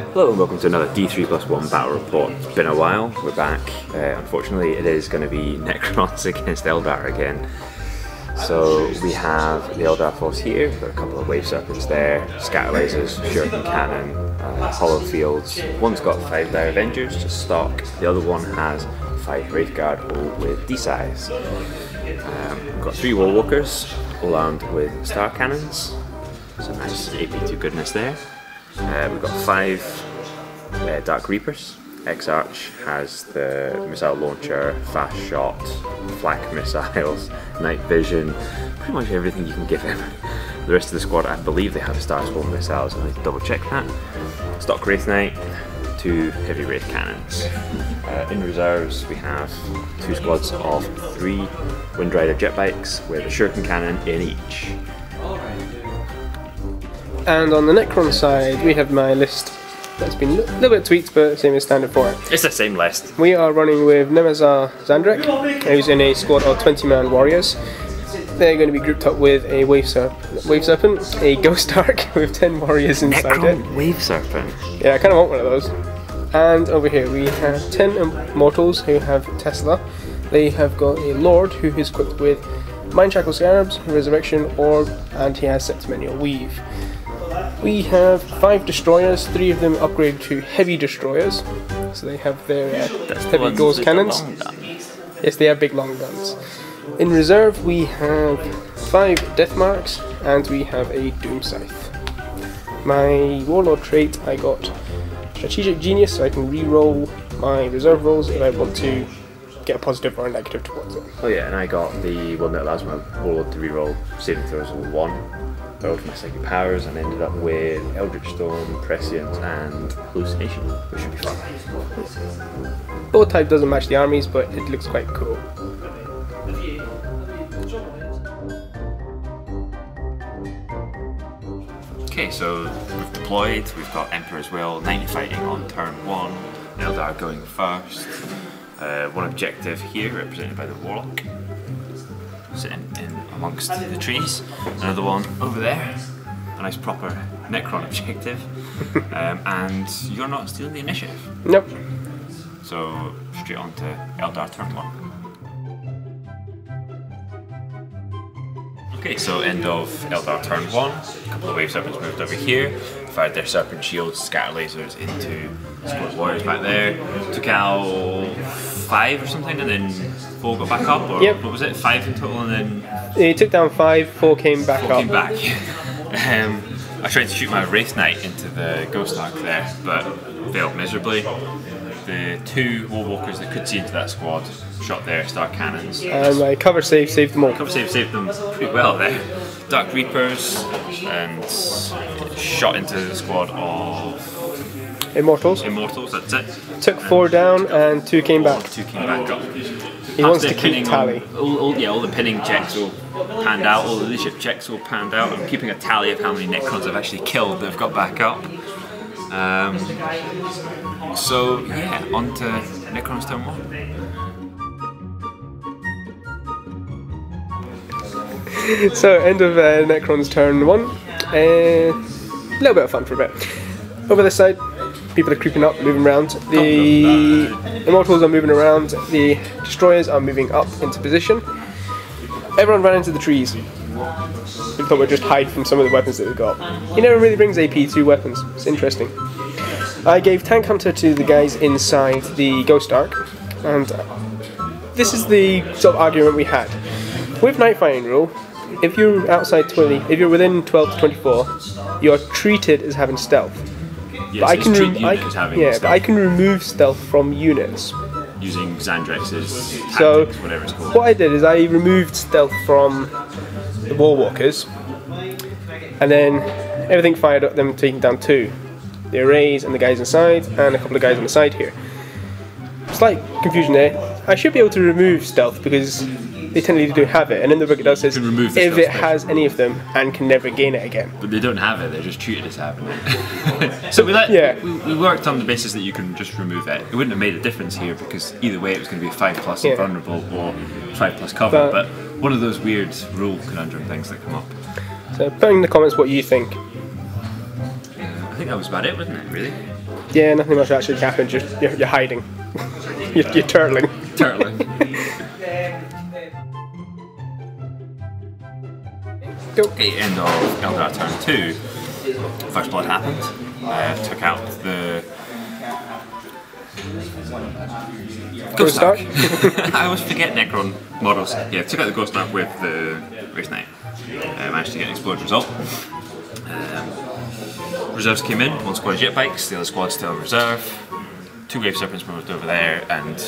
Hello and welcome to another D3+1 battle report. It's been a while, we're back. Unfortunately it is going to be Necrons against Eldar again. So we have the Eldar force here, we've got a couple of wave serpents there, scatter lasers, shuriken cannon, hollow fields. One's got 5 Dire Avengers to stock, the other one has 5 Wraithguard all with D-size. We've got 3 Warwalkers, all armed with star cannons. Some nice AP2 goodness there. We've got 5 Dark Reapers. X-Arch has the missile launcher, fast shot, flak missiles, night vision, pretty much everything you can give him. The rest of the squad, I believe they have Star Spawn missiles, I need to double check that. Stock Wraith Knight, 2 heavy Wraith cannons. In reserves we have 2 squads of 3 Windrider jet bikes with a shuriken cannon in each. And on the Necron side, we have my list that's been a little bit tweaked, but same as standard for it. It's the same list. We are running with Nemazar Zandrek, who's in a squad of 20-man warriors. They're going to be grouped up with a Wave Serpent, a Ghost Ark with 10 warriors inside Necron it. Wave Serpent? Yeah, I kind of want one of those. And over here we have 10 Immortals who have Tesla. They have got a Lord who is equipped with Mind Shackle Scarabs, Resurrection Orb, and he has Septimenial Weave. We have 5 destroyers, 3 of them upgraded to heavy destroyers, so they have their heavy gauze cannons. Yes, they have big long guns. In reserve we have 5 Death Marks and we have a Doom Scythe. My Warlord trait, I got Strategic Genius, so I can re-roll my reserve rolls if I want to get a positive or a negative towards it. Oh yeah, and I got the one that allows my Warlord to re-roll saving throws of 1. I rolled my psychic powers and ended up with Eldritch Storm, Prescient and Hallucination, which should be fun. Both type doesn't match the armies, but it looks quite cool. Okay, so we've deployed, we've got Emperor's Will, 90 fighting on turn 1, Eldar going first. One objective here, represented by the Warlock, sitting in amongst the trees. Another one over there, a nice proper Necron objective. And you're not stealing the initiative. Nope. So straight on to Eldar turn 1. Okay, so end of Eldar turn 1. A couple of Wave Serpents moved over here, fired their Serpent Shields, scatter lasers into Squad Warriors back there. Took out 5 or something and then 4 got back up, or yep. What was it, 5 in total and then... He took down 5, 4 came back up. Came back. I tried to shoot my Wraith Knight into the Ghost Ark there, but failed miserably. The 2 Warwalkers that could see into that squad shot their star cannons. And my cover save saved them all. Cover save saved them pretty well there. Dark Reapers and shot into the squad of Immortals, that's it. Took 4 down and 2 came back. 2 came back up. He wants to keep tally. All the pinning checks will panned out, all the leadership checks will panned out. I'm keeping a tally of how many Necrons I've actually killed that have got back up. So yeah, on to Necrons turn 1. So end of Necron's turn 1. A little bit of fun for a bit. Over this side, people are creeping up, moving around. The Immortals are moving around. The Destroyers are moving up into position. Everyone ran into the trees. We thought we'd just hide from some of the weapons that we've got. He never really brings AP2 weapons. It's interesting. I gave Tank Hunter to the guys inside the Ghost Ark, and this is the sort of argument we had. With Night Fighting rule, if you're outside 20, if you're within 12 to 24, you're treated as having stealth. Yes, but I can stealth. remove stealth from units. Using Zandrex's tactics, So whatever it's called. what I did is I removed stealth from the Warwalkers, and then everything fired up them taking down 2. The arrays and the guys inside, and a couple of guys on the side here. Slight confusion there. I should be able to remove stealth because they technically do have it, and in the book it does says if it has any of them and can never gain it again. But they don't have it, they're just treated as having it. So we worked on the basis that you can just remove it. It wouldn't have made a difference here because either way it was going to be 5+ invulnerable or 5+ cover, but one of those weird rule conundrum things that come up. So put in the comments what you think. I think that was about it, wasn't it, really? Yeah, nothing much actually happened. You're hiding. you're turtling. Turtling. Go. Okay, end of Eldar turn 2. First blood happened. Took out the Ghost Ark. I always forget Necron models. Yeah, took out the Ghost Ark with the Wraith Knight. Managed to get an explode result. Reserves came in, one squad of jet bikes, the other squad still in reserve. 2 Wave Serpents moved over there and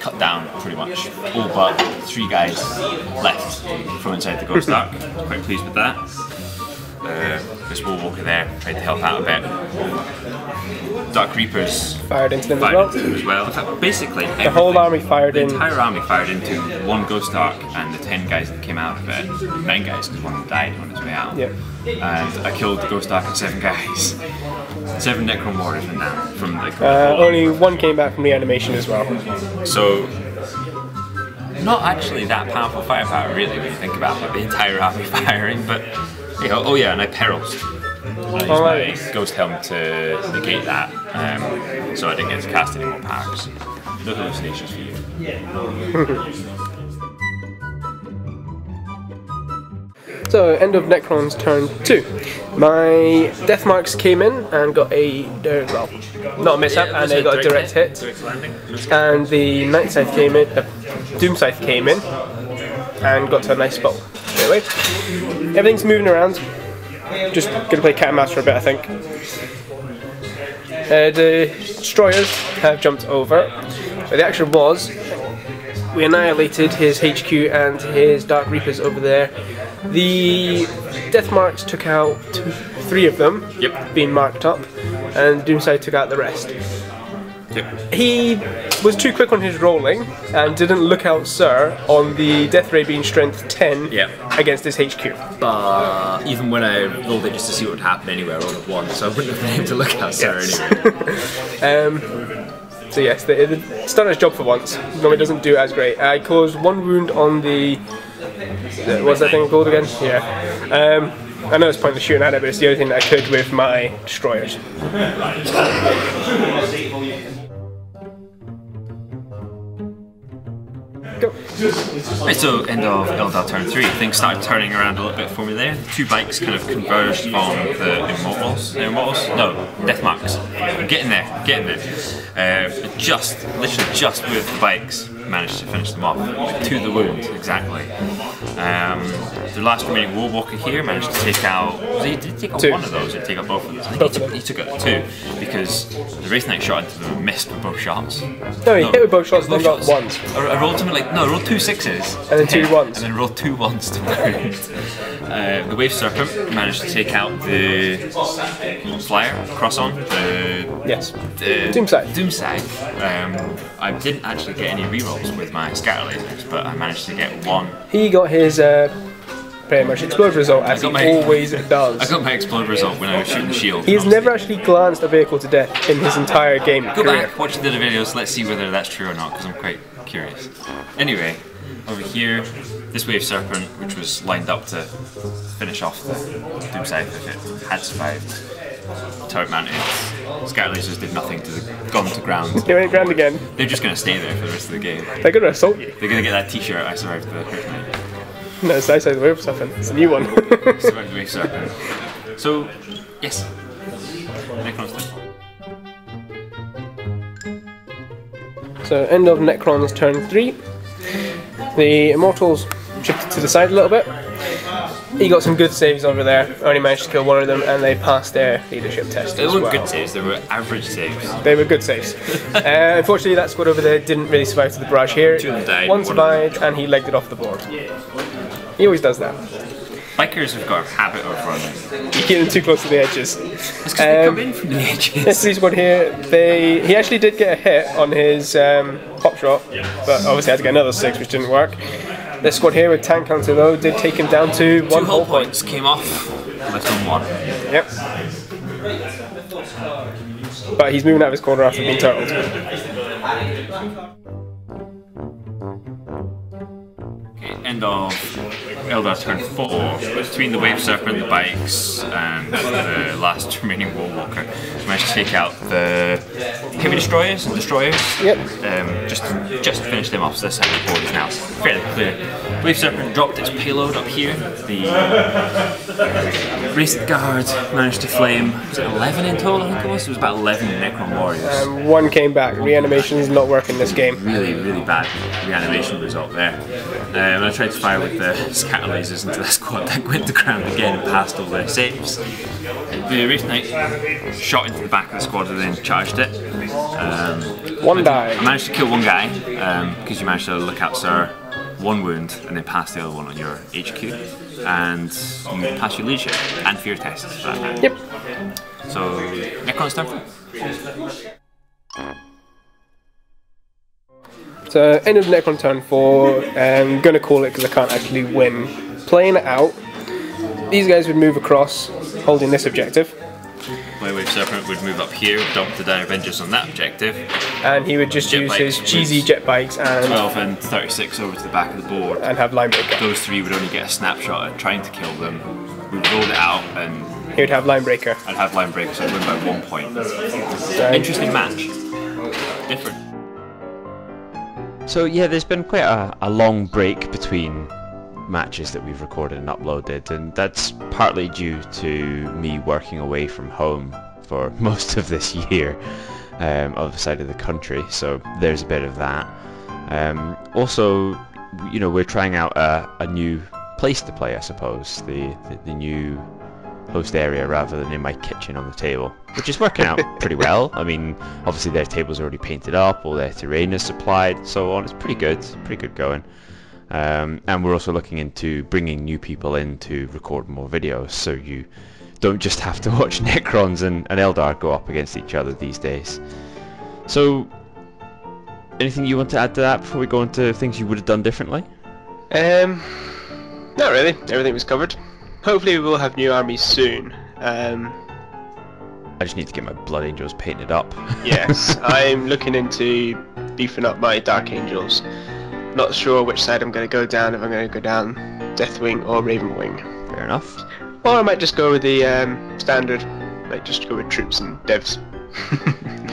cut down pretty much all but 3 guys left from inside the Ghost Ark. Quite pleased with that. This War Walker there tried to help out a bit. Dark Reapers fired into them as well. In fact, basically, the whole army fired in. The entire army fired into one Ghost Ark and the 10 guys that came out of it. 9 guys, because one died on his way out. Yep. And I killed the Ghost Ark and 7 guys. 7 Necron warriors went down from the. Only 1 came back from the animation as well. So, not actually that powerful firepower, really, when you think about it. The entire army firing, but. Oh yeah, and I perils. I used my Ghost Helm to negate that, so I didn't get to cast any more powers. No hallucinations for you. So, end of Necron's turn 2. My Death Marks came in and got a, well, not a mishap, and they got a direct hit. And the Night Scythe came in, Doom Scythe came in, and got to a nice spot straight away. Everything's moving around. Just gonna play cat and mouse for a bit, I think. The Destroyers have jumped over, but the action was we annihilated his HQ and his Dark Reapers over there. The Death Marks took out 3 of them, being marked up, and Doomside took out the rest. He was too quick on his rolling and didn't look out Sir on the Death Ray being strength 10 against his HQ. But even when I rolled it just to see what would happen anyway, I rolled a 1, so I wouldn't have been able to look out Sir anyway. So yes, it's done its job for once. Normally it doesn't do as great. I caused 1 wound on the... What's that thing called again? Yeah. I know it's pointless shooting at it, but it's the only thing that I could with my Destroyers. Go. Right, so end of Eldar turn 3, things started turning around a little bit for me there. The 2 bikes kind of converged on the Immortals. No, Death Marks. I'm getting there. Literally just with the bikes, managed to finish them off. To the wound, exactly. The last remaining War Walker here managed to take out. He did take out 2. 1 of those, or take out both of those. I think he took out 2 because the Wraith Knight shot into them and missed with both shots. No, he hit with both shots and then got 1s. I rolled something like, no, I rolled 2 6s. And then 2 1s. And then rolled 2 1s to wound. The Wave Serpent managed to take out the Flyer, Cross-On, Doomside. I didn't actually get any rerolls with my scatter lasers, but I managed to get 1. He got his pretty much explode result as he always does. I got my explode result when I was shooting the shield. He's never actually glanced a vehicle to death in his entire game Go career. back, watch the videos, let's see whether that's true or not, because I'm quite curious. Anyway, over here, this Wave Serpent, which was lined up to finish off the Doom Scythe if it had survived. Turret mounted. Scatter lasers did nothing to the gun to ground. They went ground again. They're just going to stay there for the rest of the game. They're going to assault you. They're going to get that t-shirt, I survived the Wraith Knight. No, it's nice the Wave Serpent. It's a new one. Survived the Wave Serpent. So, yes. Necrons turn. So, end of Necron's turn 3. The Immortals shifted to the side a little bit. He got some good saves over there. Only managed to kill 1 of them, and they passed their leadership test. They weren't good saves, they were average saves. They were good saves. Unfortunately, that squad over there didn't really survive to the barrage here. 2 of them died. 1 survived, and he legged it off the board. He always does that. Bikers have got a habit of running. You keep them too close to the edges. It's because they come in from the edges. This police squad here, he actually did get a hit on his pop shot, but obviously had to get another 6, which didn't work. This squad here with tank counter though did take him down to 1 hull points came off, left on 1. Yep. But he's moving out of his corner after being turtled. Okay, end of Eldar turn 4, between the Wave Serpent, the bikes, and the last remaining Wall Walker, we managed to take out the heavy destroyers and destroyers. Yep. Just to finish them off, so this side of the board is now fairly clear. Wave Serpent dropped its payload up here. The Wraith Guard managed to flame, was it 11 in total, I think it was? It was about 11 Necron warriors. One came back. Reanimation is not working this game. Really, really bad reanimation result there. I tried to fire with the scatter lasers into the squad that went to ground again and passed all their saves. The Wraith Knight shot into the back of the squad and then charged it. One die. I managed to kill one guy because you managed to look out, sir, one wound and then pass the other one on your HQ, and you pass your leadership and fear tests for that matter. Yep. So Necron's turn 4. So end of Necron turn 4. I'm gonna call it because I can't actually win. Playing it out, these guys would move across, holding this objective. My Wave Serpent would move up here, dump the Dire Avengers on that objective, and he would just use his cheesy jet bikes and 12 and 36 over to the back of the board, and have Linebreaker. Those three would only get a snapshot at trying to kill them. We'd roll it out and he would have Linebreaker. I'd have Linebreaker, so I'd win by 1 point. Interesting match. Different. So yeah, there's been quite a long break between matches that we've recorded and uploaded, and that's partly due to me working away from home for most of this year, other side of the country, so there's a bit of that. Also, you know, we're trying out a new place to play, I suppose, the new host area rather than in my kitchen on the table, which is working out pretty well. I mean, obviously their table's already painted up, all their terrain is supplied, and so on. It's pretty good going. And we're also looking into bringing new people in to record more videos, so you don't just have to watch Necrons and Eldar go up against each other these days. So, anything you want to add to that before we go into things you would have done differently? Not really. Everything was covered. Hopefully we will have new armies soon. I just need to get my Blood Angels painted up. Yes, I'm looking into beefing up my Dark Angels. Not sure which side I'm going to go down, if I'm going to go down Deathwing or Ravenwing. Fair enough. Or I might just go with the standard, might just go with troops and devs.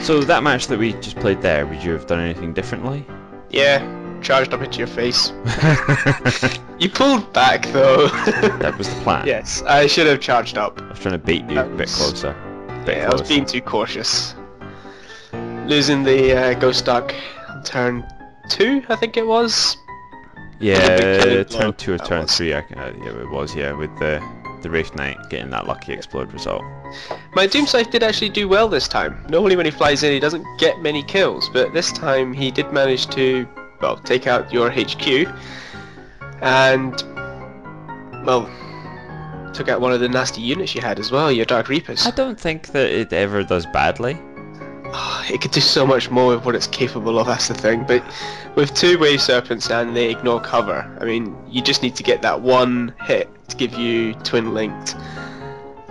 So that match that we just played there, would you have done anything differently? Yeah, charged up into your face. You pulled back though. That was the plan. Yes, I should have charged up. I was trying to bait you a bit closer. I was being too cautious. Losing the Ghost Dark on turn 2, I think it was. Yeah, turn 2 or turn 3, yeah, it was, yeah, with the Wraith Knight getting that lucky explode result. My Doomscythe did actually do well this time. Normally when he flies in he doesn't get many kills, but this time he did manage to, well, take out your HQ and, well, took out one of the nasty units you had as well, your Dark Reapers. I don't think that it ever does badly. It could do so much more with what it's capable of, that's the thing, but with 2 Wave Serpents and they ignore cover, I mean, you just need to get that one hit to give you twin linked.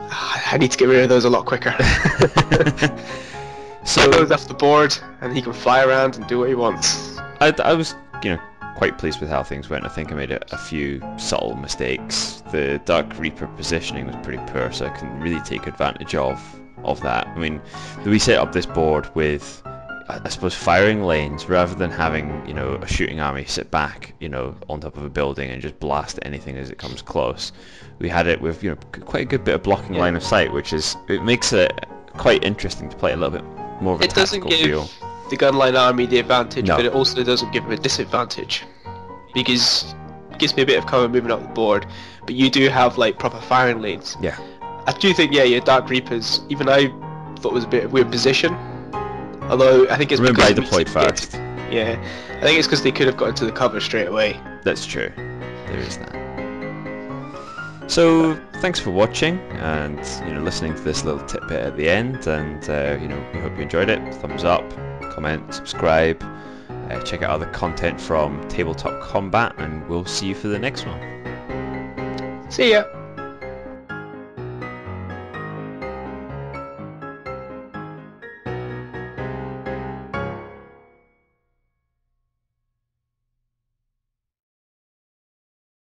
I need to get rid of those a lot quicker. So he goes off the board and he can fly around and do what he wants. I was, you know, quite pleased with how things went. I think I made a few subtle mistakes. The Dark Reaper positioning was pretty poor, so I couldn't really take advantage of that. I mean, we set up this board with, I suppose, firing lanes rather than having, you know, a shooting army sit back, you know, on top of a building and just blast anything as it comes close. We had it with, you know, quite a good bit of blocking line of sight, which is, it makes it quite interesting to play a little bit more of a tactical feel. It doesn't give the gunline army the advantage, no. But it also doesn't give him a disadvantage, because it gives me a bit of cover moving up the board, but you do have like proper firing lanes. Yeah. I do think, yeah, your Dark Reapers, even I thought was a bit of a weird position. Although, I think it's Remember, because... I deployed first. Yeah. I think it's because they could have got into the cover straight away. That's true. There is that. So, thanks for watching and, you know, listening to this little tidbit at the end, and, you know, we hope you enjoyed it. Thumbs up, comment, subscribe, check out other content from Tabletop Combat, and we'll see you for the next one. See ya!